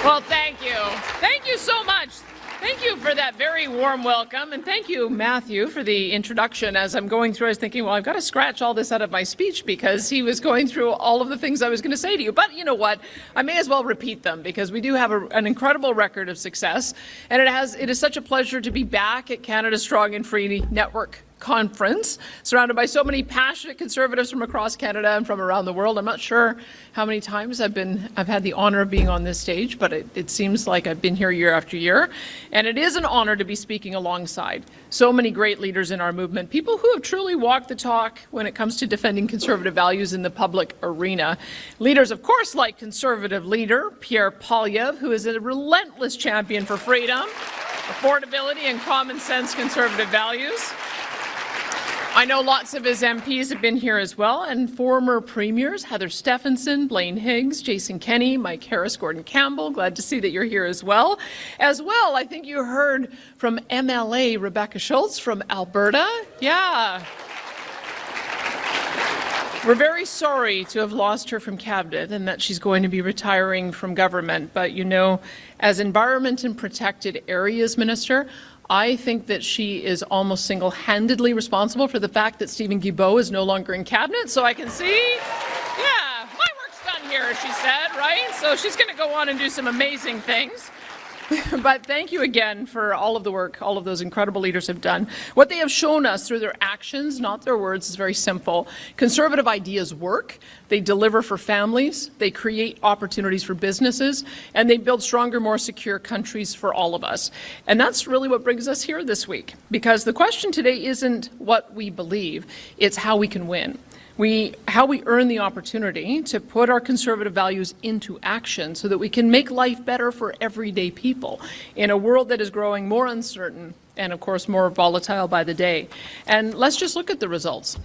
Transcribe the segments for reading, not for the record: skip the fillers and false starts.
Well, thank you. Thank you so much. Thank you for that very warm welcome, and thank you, Matthew, for the introduction. As I'm going through, I was thinking, well, I've got to scratch all this out of my speech because he was going through all of the things I was going to say to you. But you know what? I may as well repeat them because we do have an incredible record of success, and it is such a pleasure to be back at Canada Strong and Free Network Conference, surrounded by so many passionate Conservatives from across Canada and from around the world. I'm not sure how many times I've had the honor of being on this stage, but it seems like I've been here year after year. And it is an honor to be speaking alongside so many great leaders in our movement, people who have truly walked the talk when it comes to defending Conservative values in the public arena. Leaders, of course, like Conservative leader Pierre Poilievre, who is a relentless champion for freedom, affordability, and common sense Conservative values. I know lots of his MPs have been here as well, and former premiers Heather Stephenson, Blaine Higgs, Jason Kenney, Mike Harris, Gordon Campbell. Glad to see that you're here as well. I think you heard from MLA Rebecca Schultz from Alberta. Yeah. We're very sorry to have lost her from Cabinet and that she's going to be retiring from government. But, you know, as Environment and Protected Areas Minister, I think that she is almost single-handedly responsible for the fact that Stephen Guilbeault is no longer in Cabinet. So I can see, yeah, my work's done here, she said, right? So she's going to go on and do some amazing things. But thank you again for all of the work all of those incredible leaders have done. What they have shown us through their actions, not their words, is very simple. Conservative ideas work. They deliver for families. They create opportunities for businesses. And they build stronger, more secure countries for all of us. And that's really what brings us here this week. Because the question today isn't what we believe. It's how we can win. How we earn the opportunity to put our Conservative values into action so that we can make life better for everyday people in a world that is growing more uncertain and, of course, more volatile by the day. And let's just look at the results.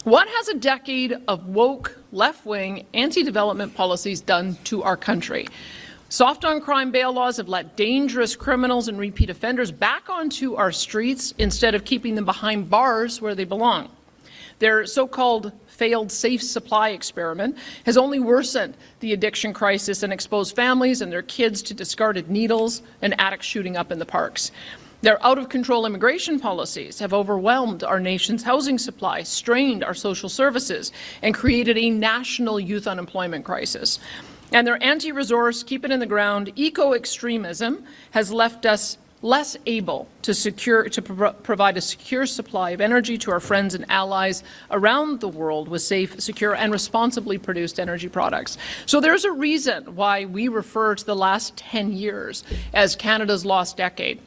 What has a decade of woke, left-wing, anti-development policies done to our country? Soft on crime bail laws have let dangerous criminals and repeat offenders back onto our streets instead of keeping them behind bars where they belong. Their so-called failed safe supply experiment has only worsened the addiction crisis and exposed families and their kids to discarded needles and addicts shooting up in the parks. Their out-of-control immigration policies have overwhelmed our nation's housing supply, strained our social services, and created a national youth unemployment crisis. And their anti-resource, keep-it-in-the-ground eco-extremism has left us less able to provide a secure supply of energy to our friends and allies around the world with safe, secure, and responsibly produced energy products. So there's a reason why we refer to the last 10 years as Canada's lost decade.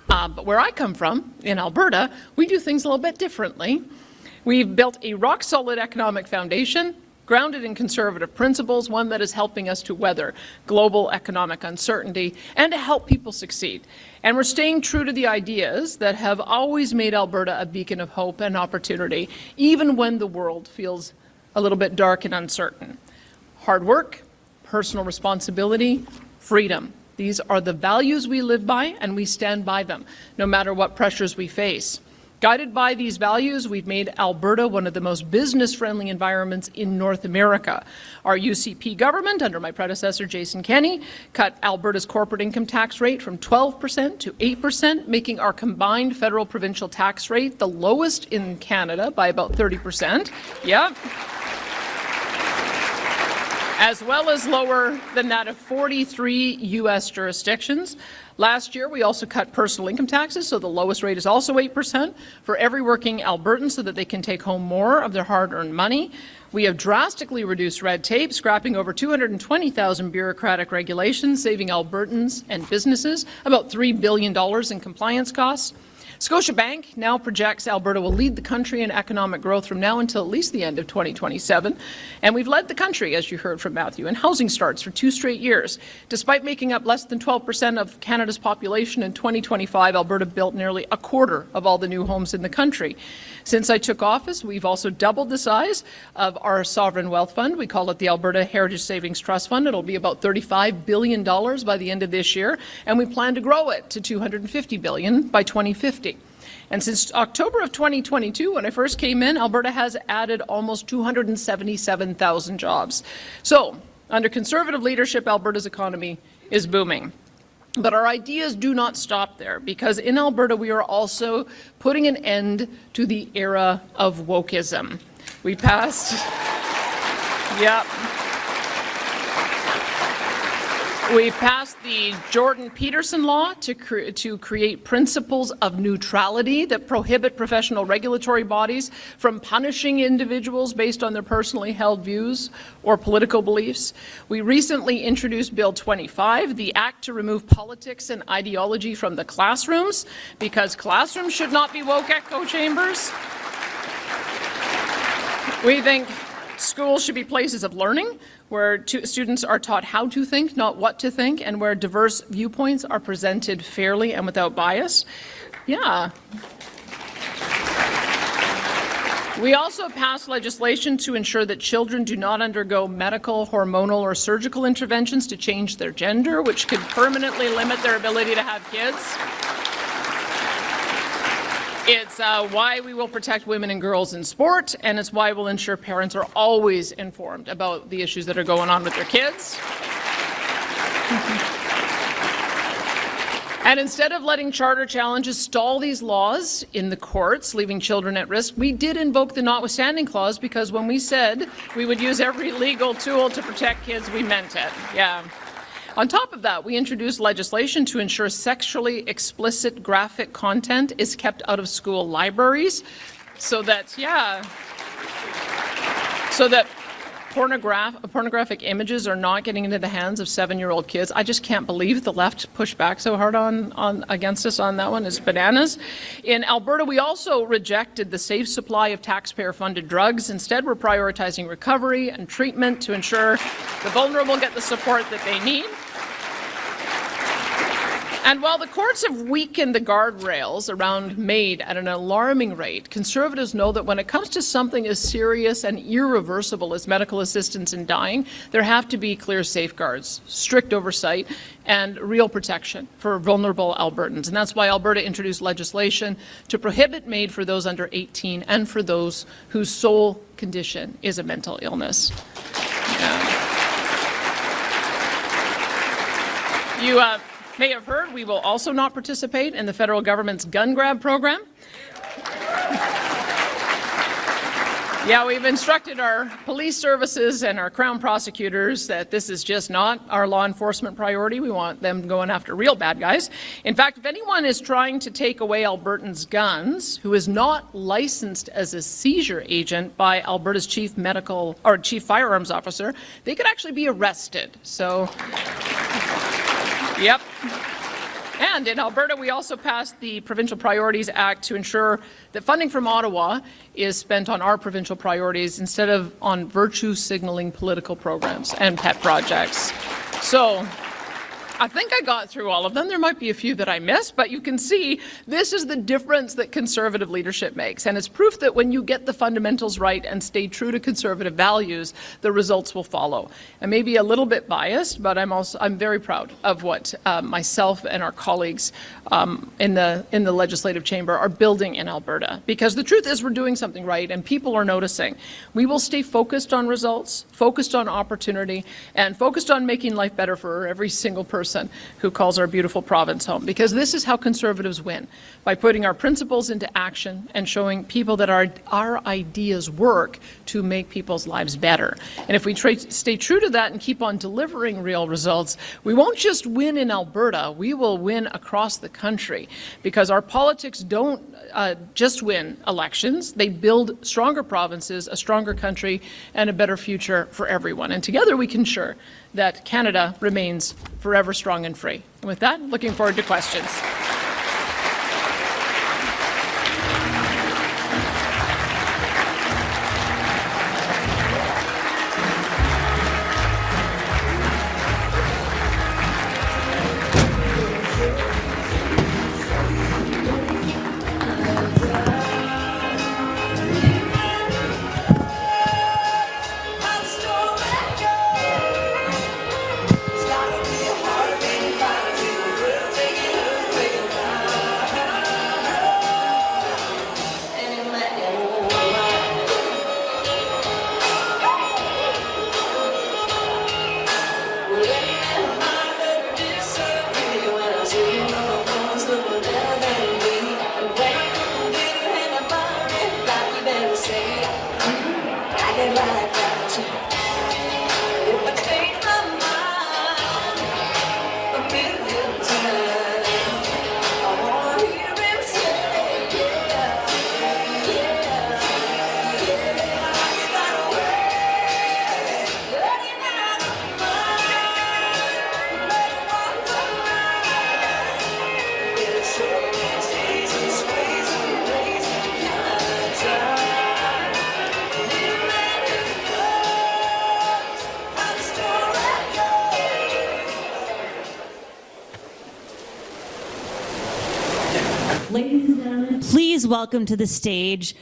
But where I come from, in Alberta, we do things a little bit differently. We've built a rock-solid economic foundation grounded in Conservative principles, one that is helping us to weather global economic uncertainty and to help people succeed. And we're staying true to the ideas that have always made Alberta a beacon of hope and opportunity, even when the world feels a little bit dark and uncertain. Hard work, personal responsibility, freedom. These are the values we live by, and we stand by them, no matter what pressures we face. Guided by these values, we've made Alberta one of the most business-friendly environments in North America. Our UCP government, under my predecessor Jason Kenney, cut Alberta's corporate income tax rate from 12% to 8%, making our combined federal-provincial tax rate the lowest in Canada by about 30%. Yep. As well as lower than that of 43 U.S. jurisdictions. Last year, we also cut personal income taxes, so the lowest rate is also 8% for every working Albertan so that they can take home more of their hard-earned money. We have drastically reduced red tape, scrapping over 220,000 bureaucratic regulations, saving Albertans and businesses about $3 billion in compliance costs. Scotiabank now projects Alberta will lead the country in economic growth from now until at least the end of 2027. And we've led the country, as you heard from Matthew, in housing starts for 2 straight years. Despite making up less than 12% of Canada's population in 2025, Alberta built nearly a quarter of all the new homes in the country. Since I took office, we've also doubled the size of our sovereign wealth fund. We call it the Alberta Heritage Savings Trust Fund. It'll be about $35 billion by the end of this year, and we plan to grow it to $250 billion by 2050. And since October of 2022, when I first came in, Alberta has added almost 277,000 jobs. So Under Conservative leadership, Alberta's economy is booming. But our ideas do not stop there, because in Alberta we are also putting an end to the era of wokeism. We passed, we passed the Jordan-Peterson law to create principles of neutrality that prohibit professional regulatory bodies from punishing individuals based on their personally held views or political beliefs. We recently introduced Bill 25, the act to remove politics and ideology from the classrooms, because classrooms should not be woke echo chambers. We think schools should be places of learning where students are taught how to think, not what to think, and where diverse viewpoints are presented fairly and without bias. Yeah. We also passed legislation to ensure that children do not undergo medical, hormonal, or surgical interventions to change their gender, which could permanently limit their ability to have kids. It's why we will protect women and girls in sport, and it's why we'll ensure parents are always informed about the issues that are going on with their kids. And instead of letting charter challenges stall these laws in the courts, leaving children at risk, we did invoke the notwithstanding clause, because when we said we would use every legal tool to protect kids, we meant it. Yeah. On top of that, we introduced legislation to ensure sexually explicit graphic content is kept out of school libraries, so that, pornographic images are not getting into the hands of 7-year-old kids. I just can't believe the left pushed back so hard against us on that one. It's bananas. In Alberta, we also rejected the safe supply of taxpayer-funded drugs. Instead, we're prioritizing recovery and treatment to ensure the vulnerable get the support that they need. And while the courts have weakened the guardrails around MAID at an alarming rate, Conservatives know that when it comes to something as serious and irreversible as medical assistance in dying, there have to be clear safeguards, strict oversight, and real protection for vulnerable Albertans. And that's why Alberta introduced legislation to prohibit MAID for those under 18 and for those whose sole condition is a mental illness. You may have heard we will also not participate in the federal government's gun grab program. Yeah, we've instructed our police services and our Crown prosecutors that this is just not our law enforcement priority. We want them going after real bad guys. In fact, if anyone is trying to take away Albertans' guns who is not licensed as a seizure agent by Alberta's chief firearms officer, they could actually be arrested. So, yep. And in Alberta, we also passed the Provincial Priorities Act to ensure that funding from Ottawa is spent on our provincial priorities instead of on virtue-signaling political programs and pet projects. So I think I got through all of them. There might be a few that I missed, but you can see this is the difference that Conservative leadership makes. And it's proof that when you get the fundamentals right and stay true to Conservative values, the results will follow. I may be a little bit biased, but I'm very proud of what myself and our colleagues in the Legislative Chamber are building in Alberta. Because the truth is we're doing something right and people are noticing. We will stay focused on results, focused on opportunity, and focused on making life better for every single person who calls our beautiful province home, because this is how Conservatives win, by putting our principles into action and showing people that our ideas work to make people's lives better. And if we stay true to that and keep on delivering real results, we won't just win in Alberta, we will win across the country, because our politics don't just win elections, they build stronger provinces, a stronger country, and a better future for everyone. And together we can ensure that Canada remains forever strong and free. And with that, looking forward to questions. Ladies and gentlemen, please welcome to the stage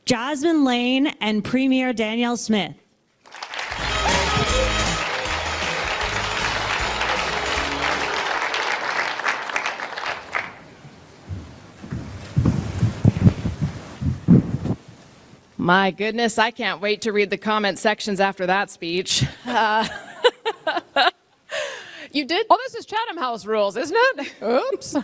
Jasmine Lane and Premier Danielle Smith. My goodness, I can't wait to read the comment sections after that speech. You did? Oh, this is Chatham House rules, isn't it? Oops.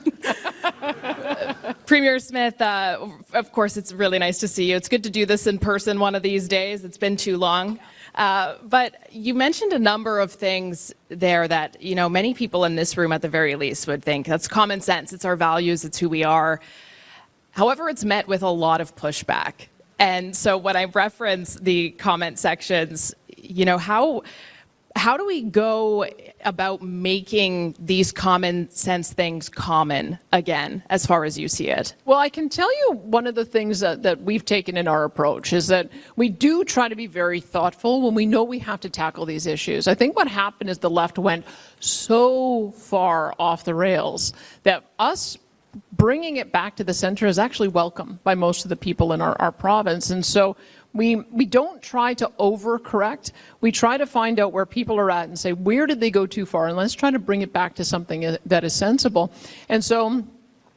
Premier Smith, of course, it's really nice to see you. It's good to do this in person one of these days. It's been too long. But you mentioned a number of things there that, you know, many people in this room at the very least would think that's common sense. It's our values. It's who we are. However, it's met with a lot of pushback. And so when I reference the comment sections, you know, how do we go about making these common sense things common again, as far as you see it? Well, I can tell you one of the things that we've taken in our approach is that we do try to be very thoughtful when we know we have to tackle these issues. I think what happened is the left went so far off the rails that us bringing it back to the center is actually welcome by most of the people in our province. And so we don't try to overcorrect. We try to find out where people are at and say, where did they go too far? And let's try to bring it back to something that is sensible. And so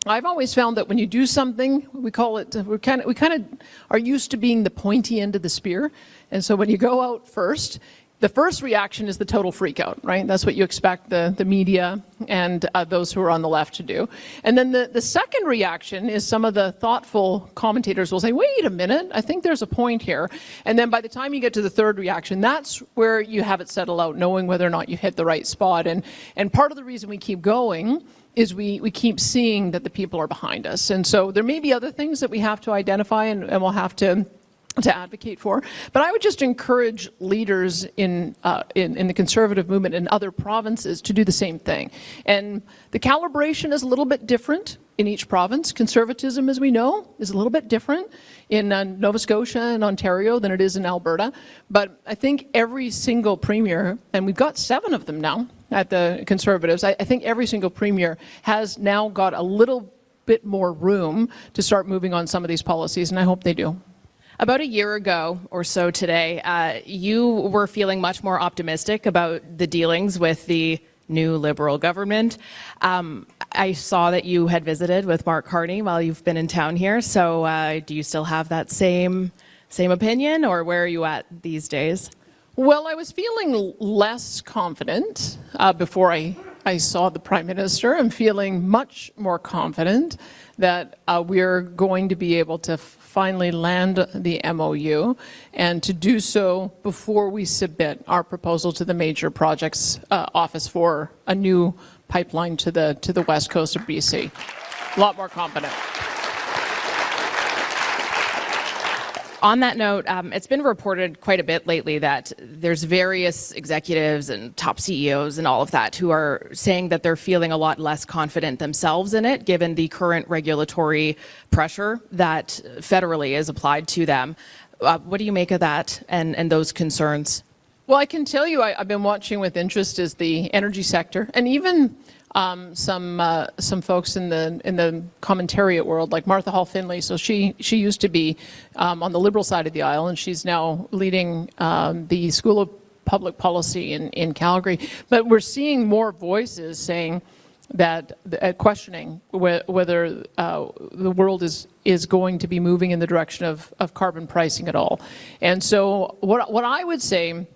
I've always found that when you do something, we call it, we kind of are used to being the pointy end of the spear. And so when you go out first, the first reaction is the total freak out, right? That's what you expect the media and those who are on the left to do. And then the second reaction is some of the thoughtful commentators will say, wait a minute, I think there's a point here. And then by the time you get to the third reaction, that's where you have it settle out, knowing whether or not you hit the right spot. And part of the reason we keep going is we keep seeing that the people are behind us. And so there may be other things that we have to identify and we'll have to advocate for. But I would just encourage leaders in the Conservative movement in other provinces to do the same thing. And the calibration is a little bit different in each province. Conservatism, as we know, is a little bit different in Nova Scotia and Ontario than it is in Alberta. But I think every single premier, and we've got 7 of them now at the Conservatives, I think every single premier has now got a little bit more room to start moving on some of these policies, and I hope they do. About a year ago or so today, you were feeling much more optimistic about the dealings with the new Liberal government. I saw that you had visited with Mark Carney while you've been in town here. So do you still have that same opinion, or where are you at these days? Well, I was feeling less confident before I saw the Prime Minister. I'm feeling much more confident that we're going to be able to finally land the MOU, and to do so before we submit our proposal to the Major Projects Office for a new pipeline to the west coast of BC. A lot more confident. On that note, it's been reported quite a bit lately that there's various executives and top CEOs and all of that who are saying that they're feeling a lot less confident themselves in it, given the current regulatory pressure that federally is applied to them. What do you make of that and those concerns? Well, I can tell you I've been watching with interest is the energy sector, and even some folks in the commentariat world, like Martha Hall Finley. So she used to be on the Liberal side of the aisle, and she's now leading the School of Public Policy in Calgary. But we're seeing more voices saying that questioning whether the world is going to be moving in the direction of carbon pricing at all. And so what I would say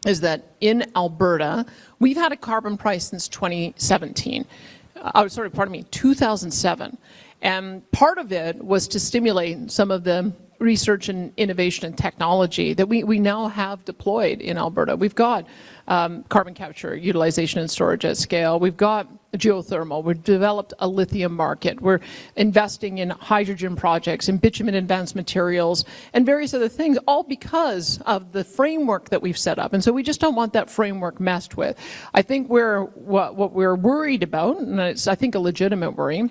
is that in Alberta, we've had a carbon price since 2017. 2007. And part of it was to stimulate some of the research and innovation and technology that we now have deployed in Alberta. We've got carbon capture, utilization and storage at scale. We've got geothermal. We've developed a lithium market. We're investing in hydrogen projects, in bitumen advanced materials, and various other things, all because of the framework that we've set up. And so we just don't want that framework messed with. I think what we're worried about, and it's, I think, a legitimate worry,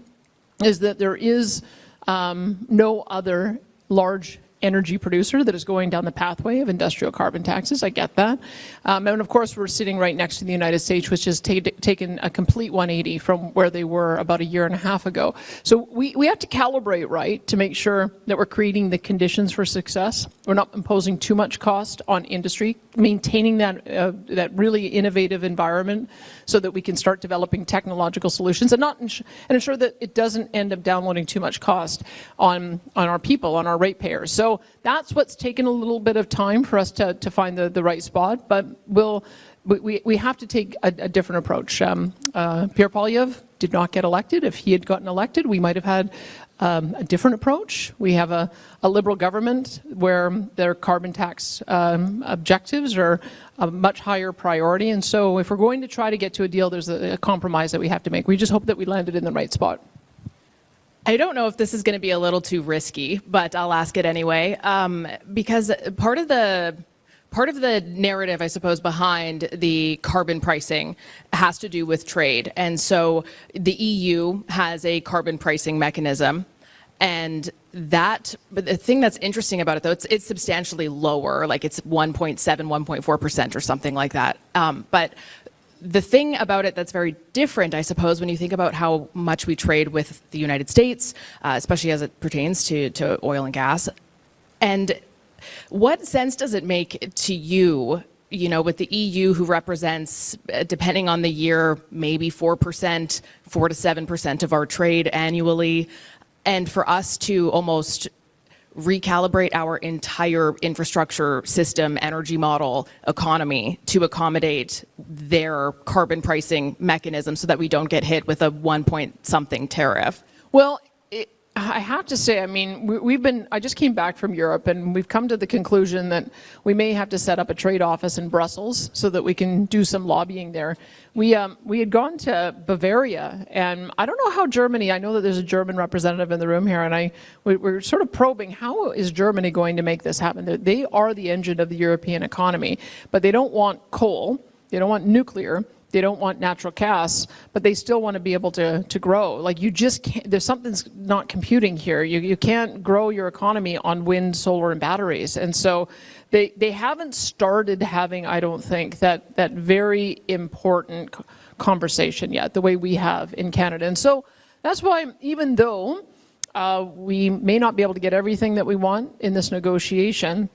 is that there is no other large energy producer that is going down the pathway of industrial carbon taxes. I get that. And of course, we're sitting right next to the United States, which has taken a complete 180 from where they were about a year and a half ago. So we have to calibrate right to make sure that we're creating the conditions for success. We're not imposing too much cost on industry, maintaining that really innovative environment so that we can start developing technological solutions and ensure that it doesn't end up downloading too much cost on our people, on our ratepayers. So that's what's taken a little bit of time for us to find the right spot, but we have to take a different approach. Pierre Poilievre did not get elected. If he had gotten elected, we might have had a different approach. We have a Liberal government where their carbon tax objectives are a much higher priority. And so if we're going to try to get to a deal, there's a compromise that we have to make. We just hope that we landed in the right spot. I don't know if this is going to be a little too risky, but I'll ask it anyway, because part of the narrative, I suppose, behind the carbon pricing has to do with trade. And so the EU has a carbon pricing mechanism. And but the thing that's interesting about it, though, it's substantially lower, like it's 1.7, 1.4% or something like that. But the thing about it that's very different, I suppose, when you think about how much we trade with the United States, especially as it pertains to oil and gas, and what sense does it make to you, with the EU, who represents, depending on the year, maybe 4%, 4 to 7% of our trade annually, and for us to almost recalibrate our entire infrastructure system, energy model, economy to accommodate their carbon pricing mechanism so that we don't get hit with a 1-point-something tariff? Well, I have to say, I mean, I just came back from Europe, and we've come to the conclusion that we may have to set up a trade office in Brussels so that we can do some lobbying there. We had gone to Bavaria, and I don't know how Germany, I know that there's a German representative in the room here, and we're sort of probing how is Germany going to make this happen. They are the engine of the European economy, but they don't want coal, they don't want nuclear, they don't want natural gas, but they still want to be able to grow. Like, you just can't, there's something's not computing here. You can't grow your economy on wind, solar, and batteries. And so they haven't started having, I don't think, that very important conversation yet, the way we have in Canada. And so that's why, even though we may not be able to get everything that we want in this negotiation,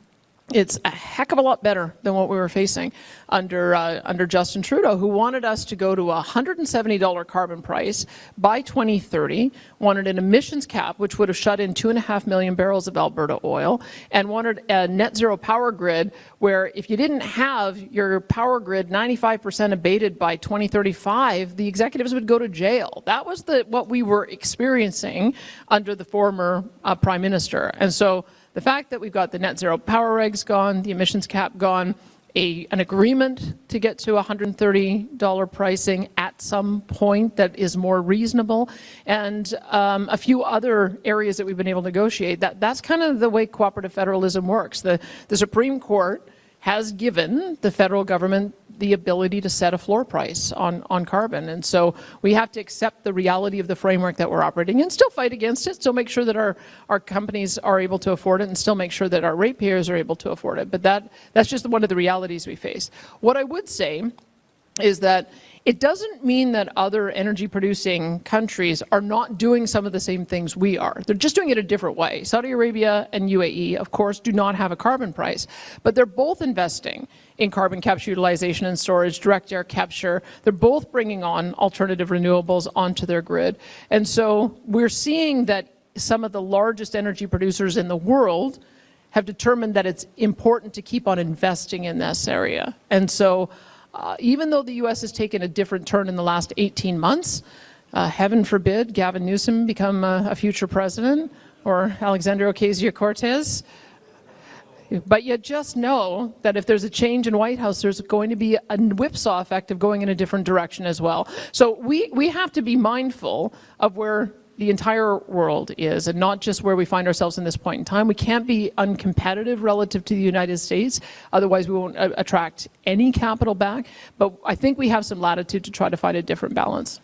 it's a heck of a lot better than what we were facing under Justin Trudeau, who wanted us to go to a $170 carbon price by 2030, wanted an emissions cap, which would have shut in 2.5 million barrels of Alberta oil, and wanted a net zero power grid where if you didn't have your power grid 95% abated by 2035, the executives would go to jail. That was what we were experiencing under the former Prime Minister. And so the fact that we've got the net zero power regs gone, the emissions cap gone, an agreement to get to $130 pricing at some point that is more reasonable, and a few other areas that we've been able to negotiate, that's kind of the way cooperative federalism works. The Supreme Court has given the federal government the ability to set a floor price on carbon. And so we have to accept the reality of the framework that we're operating in, still fight against it, still make sure that our companies are able to afford it, and still make sure that our ratepayers are able to afford it. But that's just one of the realities we face. What I would say is that it doesn't mean that other energy producing countries are not doing some of the same things we are. They're just doing it a different way. Saudi Arabia and UAE, of course, do not have a carbon price, but they're both investing in carbon capture, utilization and storage, direct air capture. They're both bringing on alternative renewables onto their grid. And so we're seeing that some of the largest energy producers in the world have determined that it's important to keep on investing in this area. And so even though the U.S. has taken a different turn in the last 18 months, heaven forbid Gavin Newsom become a future president, or Alexandria Ocasio-Cortez, but you just know that if there's a change in White House, there's going to be a whipsaw effect of going in a different direction as well. So we have to be mindful of where the entire world is, and not just where we find ourselves in this point in time. We can't be uncompetitive relative to the United States, otherwise we won't attract any capital back. But I think we have some latitude to try to find a different balance.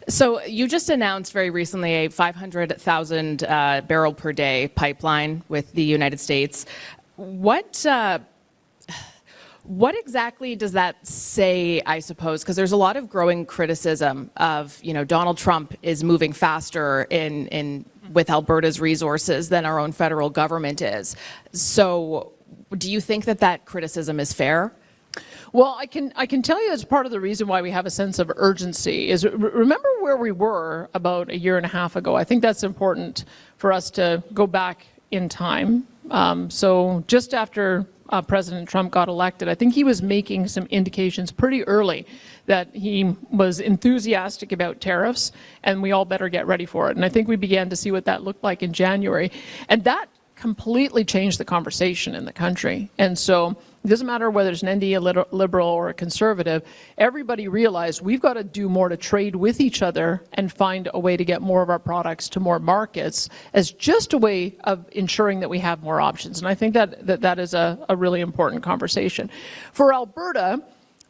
So you just announced very recently a 500,000 barrel per day pipeline with the United States. What exactly does that say, I suppose? Because there's a lot of growing criticism of, Donald Trump is moving faster with Alberta's resources than our own federal government is. So do you think that criticism is fair? Well, I can tell you it's part of the reason why we have a sense of urgency is remember where we were about a year and a half ago. I think that's important for us to go back in time. So just after President Trump got elected, I think he was making some indications pretty early that he was enthusiastic about tariffs and we all better get ready for it. And I think we began to see what that looked like in January. And that completely changed the conversation in the country. And so it doesn't matter whether it's an NDP, a Liberal, or a Conservative, everybody realized we've got to do more to trade with each other and find a way to get more of our products to more markets as just a way of ensuring that we have more options. And I think that is a really important conversation. For Alberta,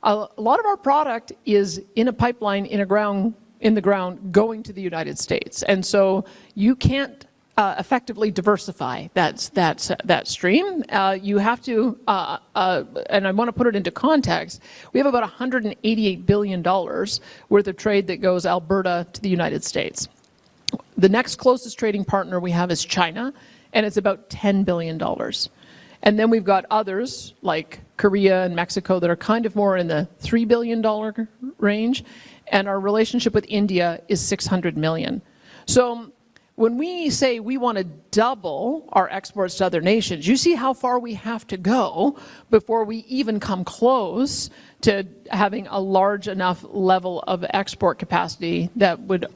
a lot of our product is in a pipeline in the ground going to the United States. And so you can't effectively diversify that stream. You have to, and I want to put it into context, we have about $188 billion worth of trade that goes Alberta to the United States. The next closest trading partner we have is China, and it's about $10 billion. And then we've got others like Korea and Mexico that are kind of more in the $3 billion range, and our relationship with India is $600 million. So when we say we want to double our exports to other nations, you see how far we have to go before we even come close to having a large enough level of export capacity that would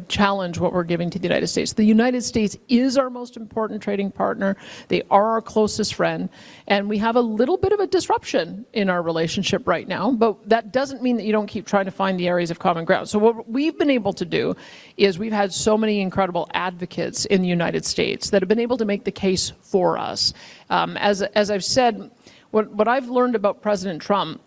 challenge what we're giving to the United States. The United States is our most important trading partner. They are our closest friend, and we have a little bit of a disruption in our relationship right now, but that doesn't mean that you don't keep trying to find the areas of common ground. So what we've been able to do is we've had so many incredible advocates in the United States that have been able to make the case for us. As I've said, what I've learned about President Trump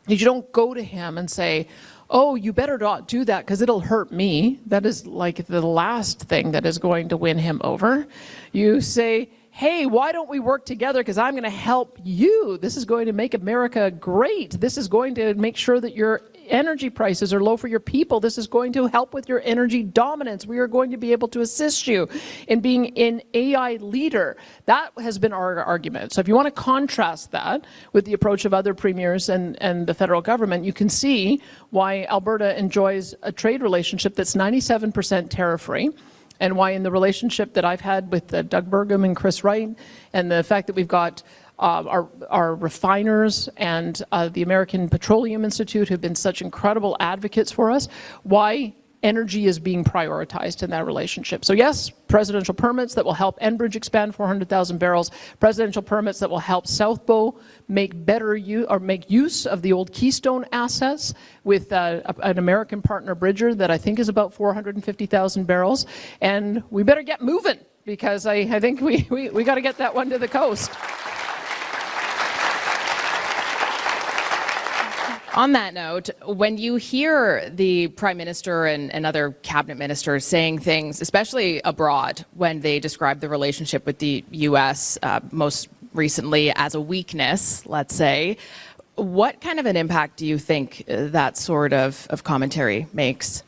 is you don't go to him and say, oh, you better not do that because it'll hurt me. That is like the last thing that is going to win him over. You say, hey, why don't we work together because I'm going to help you. This is going to make America great. This is going to make sure that your energy prices are low for your people. This is going to help with your energy dominance. We are going to be able to assist you in being an AI leader. That has been our argument. So if you want to contrast that with the approach of other premiers and the federal government, you can see why Alberta enjoys a trade relationship that's 97% tariff-free, and why in the relationship that I've had with Doug Burgum and Chris Wright, and the fact that we've got our refiners and the American Petroleum Institute have been such incredible advocates for us, why energy is being prioritized in that relationship. So yes, presidential permits that will help Enbridge expand 400,000 barrels, presidential permits that will help South Bow make use of the old Keystone assets with an American partner bridger that I think is about 450,000 barrels. And we better get moving because I think we got to get that one to the coast. On that note, when you hear the Prime Minister and other cabinet ministers saying things, especially abroad, when they describe the relationship with the U.S., most recently as a weakness, let's say, what kind of an impact do you think that sort of commentary makes?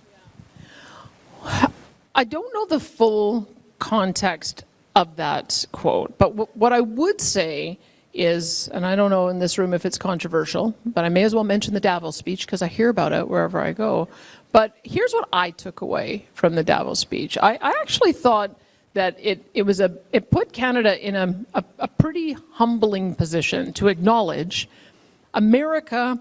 I don't know the full context of that quote, but what I would say is, and I don't know in this room if it's controversial, but I may as well mention the Davos speech because I hear about it wherever I go. But here's what I took away from the Davos speech. I actually thought that it put Canada in a pretty humbling position to acknowledge America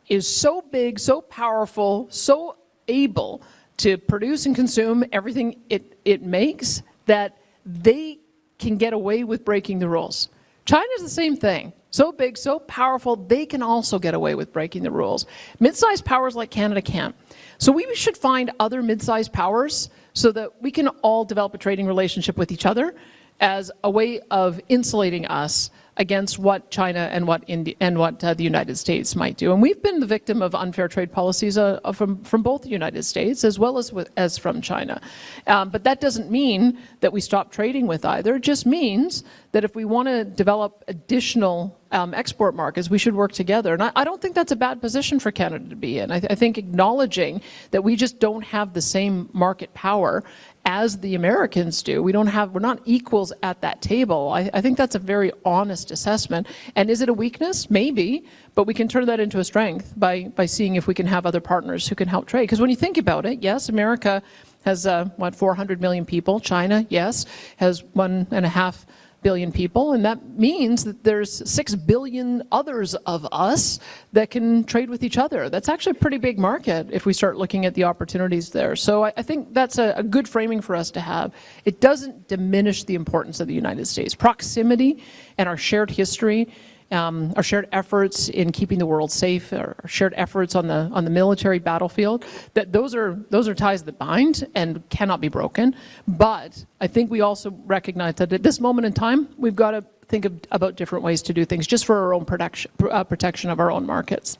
is so big, so powerful, so able to produce and consume everything it makes that they can get away with breaking the rules. China's the same thing. So big, so powerful, they can also get away with breaking the rules. Mid-sized powers like Canada can't. So we should find other mid-sized powers so that we can all develop a trading relationship with each other as a way of insulating us against what China and what India and what the United States might do. And we've been the victim of unfair trade policies from both the United States as well as from China. But that doesn't mean that we stop trading with either. It just means that if we want to develop additional export markets, we should work together. And I don't think that's a bad position for Canada to be in. I think acknowledging that we just don't have the same market power as the Americans do. We're not equals at that table. I think that's a very honest assessment. And is it a weakness? Maybe, but we can turn that into a strength by seeing if we can have other partners who can help trade. Because when you think about it, yes, America has 400 million people. China, yes, has 1.5 billion people, and that means that there's 6 billion others of us that can trade with each other. That's actually a pretty big market if we start looking at the opportunities there. So I think that's a good framing for us to have. It doesn't diminish the importance of the United States. Proximity and our shared history, our shared efforts in keeping the world safe, our shared efforts on the military battlefield, that those are ties that bind and cannot be broken. But I think we also recognize that at this moment in time, we've got to think about different ways to do things just for our own protection of our own markets.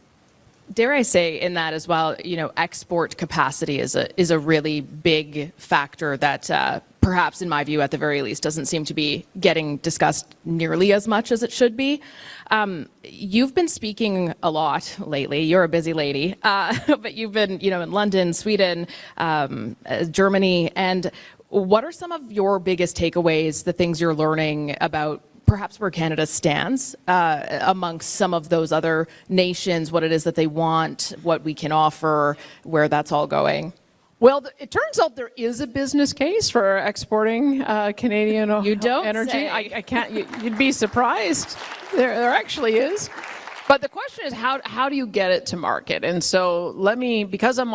Dare I say in that as well, export capacity is a really big factor that perhaps, in my view, at the very least, doesn't seem to be getting discussed nearly as much as it should be. You've been speaking a lot lately. You're a busy lady, but you've been, in London, Sweden, Germany, and what are some of your biggest takeaways, the things you're learning about perhaps where Canada stands amongst some of those other nations, what it is that they want, what we can offer, where that's all going? Well, it turns out there is a business case for exporting Canadian you don't energy. Say. I can't. You'd be surprised. There actually is. But the question is, how do you get it to market? And so because I'm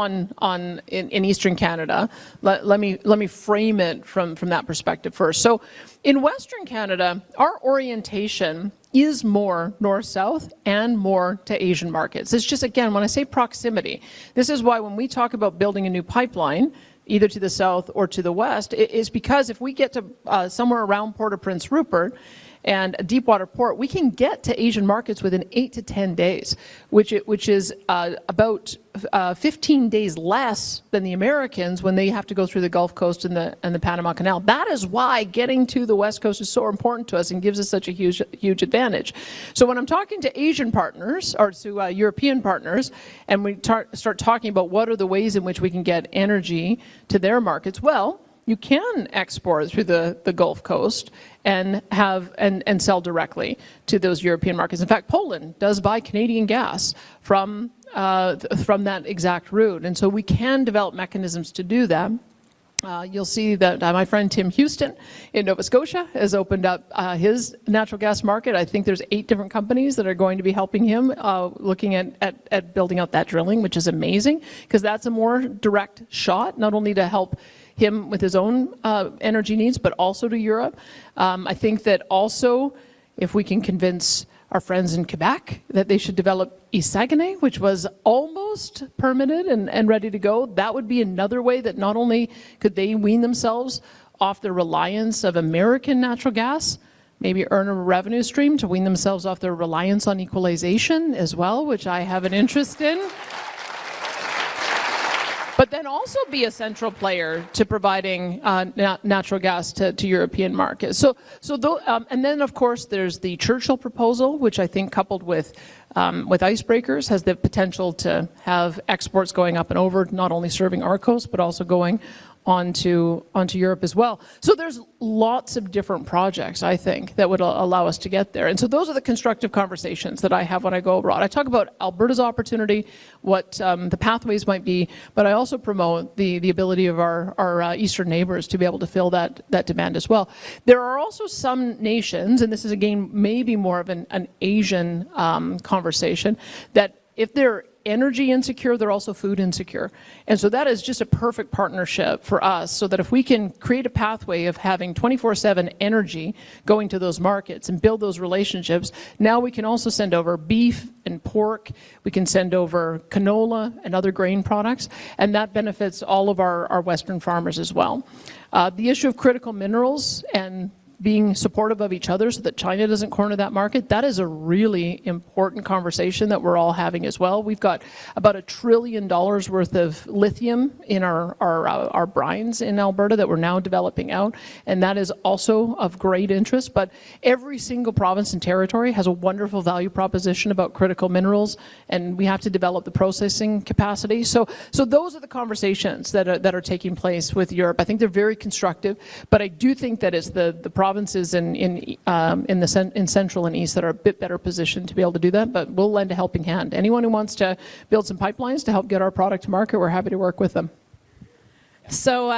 in Eastern Canada, let me frame it from that perspective first. So in Western Canada, our orientation is more north-south and more to Asian markets. It's just, again, when I say proximity, this is why when we talk about building a new pipeline, either to the south or to the west, it is because if we get to somewhere around Port of Prince Rupert, and a deep water port, we can get to Asian markets within 8 to 10 days, which is about 15 days less than the Americans when they have to go through the Gulf Coast and the Panama Canal. That is why getting to the West Coast is so important to us and gives us such a huge advantage. So when I'm talking to Asian partners or to European partners, and we start talking about what are the ways in which we can get energy to their markets, well, you can export through the Gulf Coast and sell directly to those European markets. In fact, Poland does buy Canadian gas from that exact route, and so we can develop mechanisms to do that. You'll see that my friend Tim Houston in Nova Scotia has opened up his natural gas market. I think there's 8 different companies that are going to be helping him looking at building out that drilling, which is amazing because that's a more direct shot, not only to help him with his own energy needs, but also to Europe. I think that also if we can convince our friends in Quebec that they should develop East Saguenay, which was almost permitted and ready to go, that would be another way that not only could they wean themselves off the reliance of American natural gas, maybe earn a revenue stream to wean themselves off their reliance on equalization as well, which I have an interest in. But then also be a central player to providing natural gas to European markets. And then of course there's the Churchill proposal, which I think coupled with icebreakers has the potential to have exports going up and over, not only serving our coast but also going onto Europe as well. So there's lots of different projects, I think, that would allow us to get there. And so those are the constructive conversations that I have when I go abroad. I talk about Alberta's opportunity, what the pathways might be, but I also promote the ability of our eastern neighbors to be able to fill that demand as well. There are also some nations, and this is again maybe more of an Asian conversation, that if they're energy insecure, they're also food insecure. And so that is just a perfect partnership for us, so that if we can create a pathway of having 24/7 energy going to those markets and build those relationships, now we can also send over beef and pork, we can send over canola and other grain products, and that benefits all of our Western farmers as well. The issue of critical minerals and being supportive of each other so that China doesn't corner that market, that is a really important conversation that we're all having as well. We've got about $1 trillion worth of lithium in our brines in Alberta that we're now developing out, and that is also of great interest. But every single province and territory has a wonderful value proposition about critical minerals, and we have to develop the processing capacity. So those are the conversations that are taking place with Europe. I think they're very constructive, but I do think that it's the provinces in Central and East that are a bit better positioned to be able to do that, but we'll lend a helping hand. Anyone who wants to build some pipelines to help get our product to market, we're happy to work with them. So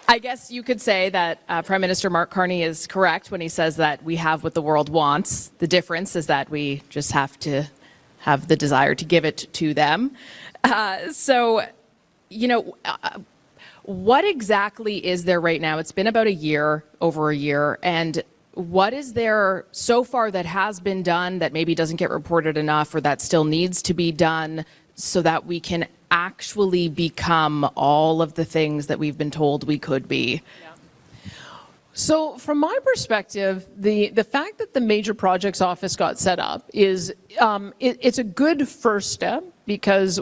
I guess you could say that Prime Minister Mark Carney is correct when he says that we have what the world wants. The difference is that we just have to have the desire to give it to them. What exactly is there right now? It's been about over a year, and what is there so far that has been done that maybe doesn't get reported enough or that still needs to be done so that we can actually become all of the things that we've been told we could be? So from my perspective, the fact that the Major Projects Office got set up is it's a good first step, because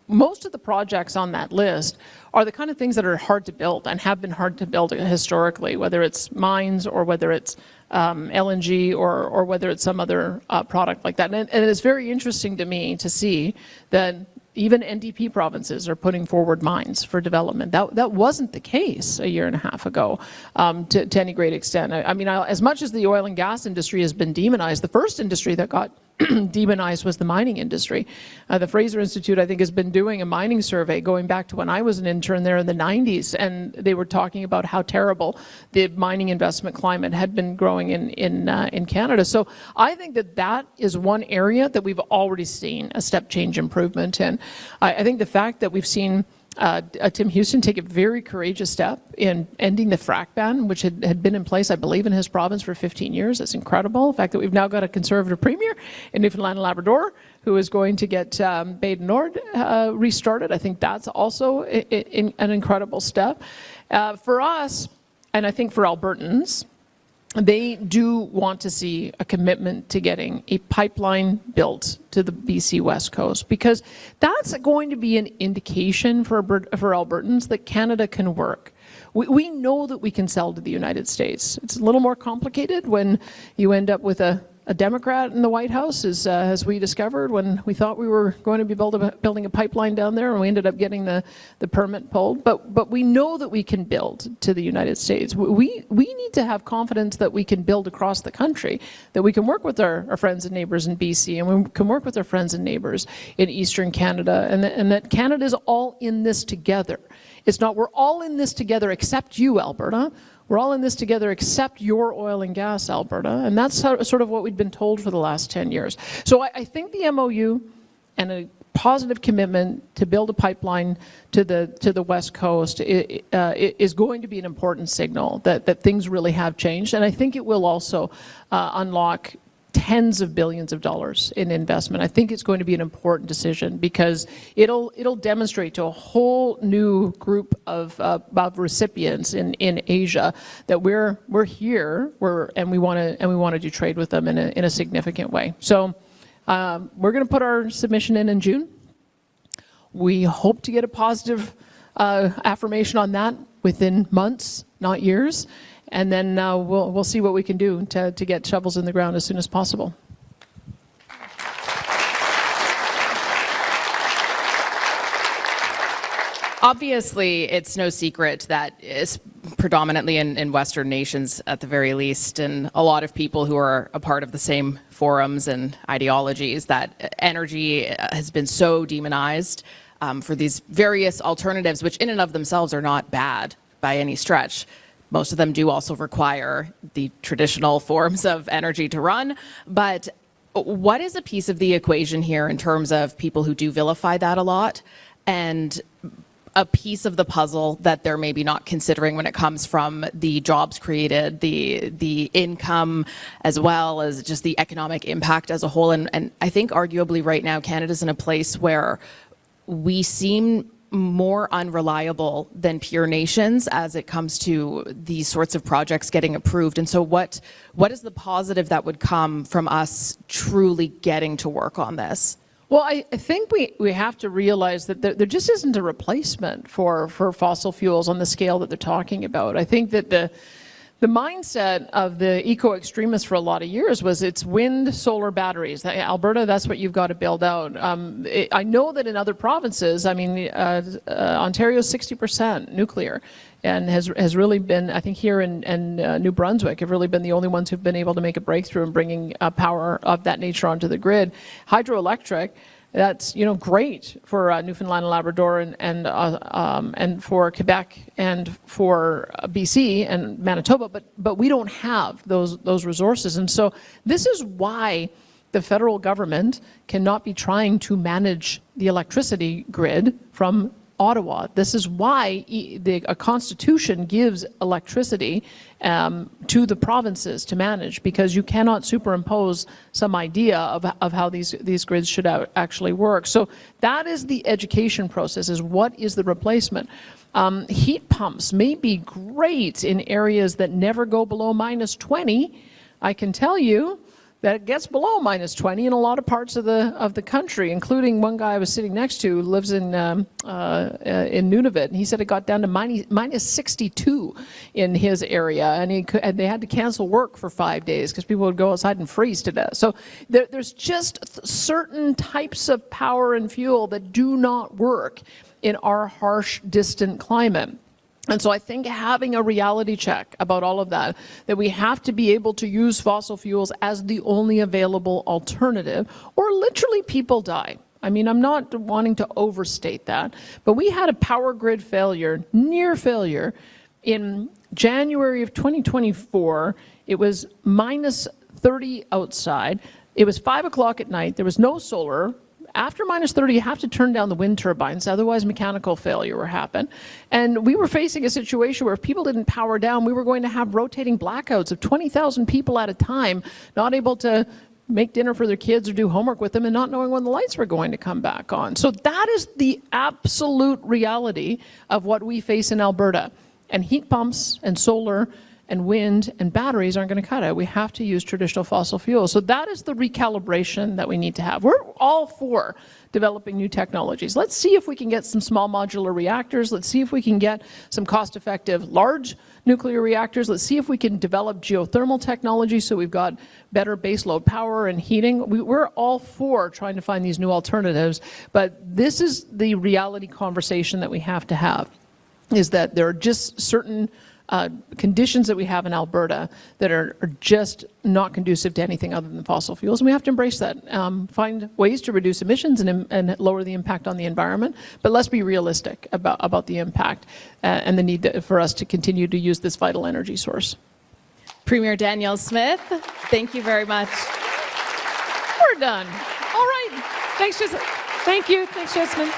most of the projects on that list are the kind of things that are hard to build and have been hard to build historically, whether it's mines or whether it's LNG or whether it's some other product like that. And it's very interesting to me to see that even NDP provinces are putting forward mines for development. That wasn't the case a year and a half ago to any great extent. I mean, as much as the oil and gas industry has been demonized, the first industry that got demonized was the mining industry. The Fraser Institute, I think, has been doing a mining survey going back to when I was an intern there in the 90s, and they were talking about how terrible the mining investment climate had been growing in Canada. So I think that is one area that we've already seen a step change improvement in. I think the fact that we've seen Tim Houston take a very courageous step in ending the frack ban, which had been in place, I believe, in his province for 15 years. It's incredible. The fact that we've now got a Conservative Premier in Newfoundland and Labrador who is going to get Bay du Nord restarted. I think that's also an incredible step. For us, and I think for Albertans, they do want to see a commitment to getting a pipeline built to the BC West Coast, because that's going to be an indication for Albertans that Canada can work. We know that we can sell to the United States. It's a little more complicated when you end up with a Democrat in the White House, as we discovered when we thought we were going to be building a pipeline down there, and we ended up getting the permit pulled. But we know that we can build to the United States. We need to have confidence that we can build across the country, that we can work with our friends and neighbors in BC, and we can work with our friends and neighbors in Eastern Canada, and that Canada's all in this together. It's not we're all in this together except you, Alberta. We're all in this together except your oil and gas, Alberta. And that's sort of what we've been told for the last 10 years. So I think the MOU and a positive commitment to build a pipeline to the West Coast is going to be an important signal that things really have changed. And I think it will also unlock tens of billions of dollars in investment. I think it's going to be an important decision, because it'll demonstrate to a whole new group of recipients in Asia that we're here, and we want to do trade with them in a significant way. So we're going to put our submission in June. We hope to get a positive affirmation on that within months, not years. And then we'll see what we can do to get shovels in the ground as soon as possible. Obviously, it's no secret that it's predominantly in Western nations, at the very least, and a lot of people who are a part of the same forums and ideologies, that energy has been so demonized for these various alternatives, which in and of themselves are not bad by any stretch. Most of them do also require the traditional forms of energy to run. But what is a piece of the equation here in terms of people who do vilify that a lot, and a piece of the puzzle that they're maybe not considering when it comes from the jobs created, the income, as well as just the economic impact as a whole? And I think arguably right now Canada's in a place where we seem more unreliable than peer nations as it comes to these sorts of projects getting approved. And so what is the positive that would come from us truly getting to work on this? Well, I think we have to realize that there just isn't a replacement for fossil fuels on the scale that they're talking about. I think that the mindset of the eco-extremists for a lot of years was it's wind, solar, batteries. Alberta, that's what you've got to build out. I know that in other provinces, I mean, Ontario's 60% nuclear, and has really been, I think here in New Brunswick, have really been the only ones who've been able to make a breakthrough in bringing power of that nature onto the grid. Hydroelectric, that's great for Newfoundland and Labrador and for Quebec and for BC and Manitoba, but we don't have those resources, and so this is why the federal government cannot be trying to manage the electricity grid from Ottawa. This is why a constitution gives electricity to the provinces to manage, because you cannot superimpose some idea of how these grids should actually work. So that is the education process, is what is the replacement. Heat pumps may be great in areas that never go below -20. I can tell you that it gets below -20 in a lot of parts of the country, including one guy I was sitting next to who lives in Nunavut, and he said it got down to -62 in his area, and they had to cancel work for 5 days because people would go outside and freeze to death. So there's just certain types of power and fuel that do not work in our harsh, distant climate. And so I think having a reality check about all of that we have to be able to use fossil fuels as the only available alternative, or literally people die. I mean, I'm not wanting to overstate that, but we had a power grid failure, near failure, in January of 2024. It was -30 outside. It was 5 o'clock at night. There was no solar. After -30, you have to turn down the wind turbines, otherwise mechanical failure will happen. And we were facing a situation where if people didn't power down, we were going to have rotating blackouts of 20,000 people at a time, not able to make dinner for their kids or do homework with them, and not knowing when the lights were going to come back on. So that is the absolute reality of what we face in Alberta. And heat pumps and solar and wind and batteries aren't going to cut it. We have to use traditional fossil fuels. So that is the recalibration that we need to have. We're all for developing new technologies. Let's see if we can get some small modular reactors. Let's see if we can get some cost-effective large nuclear reactors. Let's see if we can develop geothermal technology so we've got better baseload power and heating. We're all for trying to find these new alternatives, but this is the reality conversation that we have to have, is that there are just certain conditions that we have in Alberta that are just not conducive to anything other than fossil fuels, and we have to embrace that. Find ways to reduce emissions and lower the impact on the environment, but let's be realistic about the impact and the need for us to continue to use this vital energy source. Premier Danielle Smith, thank you very much. We're done. All right. Thanks, Jasmine. Thank you. Thanks, Jasmine.